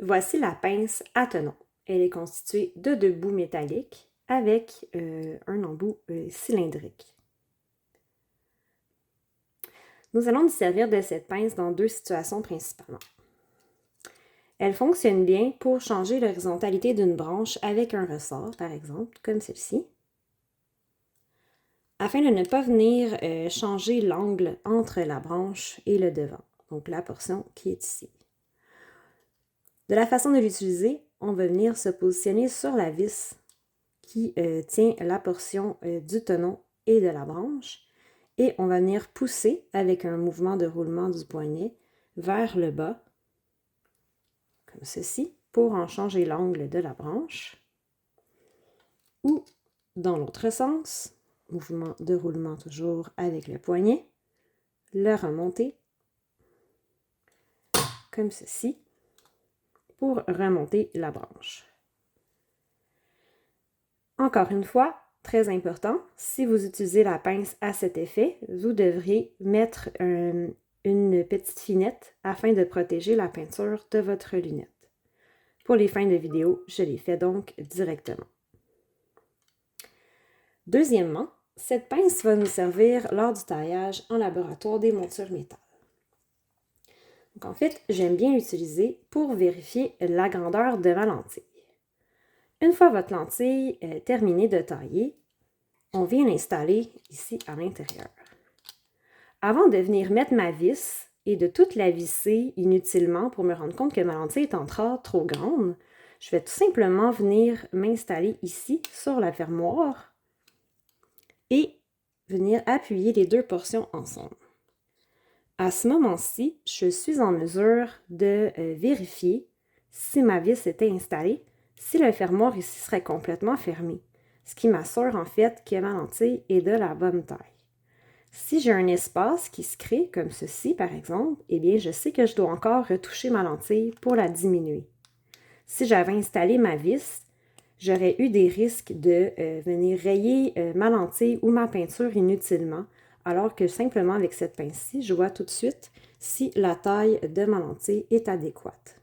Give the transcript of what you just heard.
Voici la pince à tenon. Elle est constituée de 2 bouts métalliques avec un embout cylindrique. Nous allons nous servir de cette pince dans 2 situations principalement. Elle fonctionne bien pour changer l'horizontalité d'une branche avec un ressort, par exemple, comme celle-ci, afin de ne pas venir changer l'angle entre la branche et le devant, donc la portion qui est ici. De la façon de l'utiliser, on va venir se positionner sur la vis qui tient la portion du tenon et de la branche et on va venir pousser avec un mouvement de roulement du poignet vers le bas, comme ceci, pour en changer l'angle de la branche. Ou dans l'autre sens, mouvement de roulement toujours avec le poignet, le remonter, comme ceci, pour remonter la branche. Encore une fois, très important, si vous utilisez la pince à cet effet, vous devriez mettre une petite finette afin de protéger la peinture de votre lunette. Pour les fins de vidéo, je les fais donc directement. Deuxièmement, cette pince va nous servir lors du taillage en laboratoire des montures métal. Donc en fait, j'aime bien l'utiliser pour vérifier la grandeur de ma lentille. Une fois votre lentille terminée de tailler, on vient l'installer ici à l'intérieur. Avant de venir mettre ma vis et de toute la visser inutilement pour me rendre compte que ma lentille est en trop grande, je vais tout simplement venir m'installer ici sur la fermoire et venir appuyer les 2 portions ensemble. À ce moment-ci, je suis en mesure de vérifier si ma vis était installée, si le fermoir ici serait complètement fermé, ce qui m'assure en fait que ma lentille est de la bonne taille. Si j'ai un espace qui se crée, comme ceci par exemple, eh bien je sais que je dois encore retoucher ma lentille pour la diminuer. Si j'avais installé ma vis, j'aurais eu des risques de venir rayer ma lentille ou ma peinture inutilement, alors que simplement avec cette pince-ci, je vois tout de suite si la taille de ma lentille est adéquate.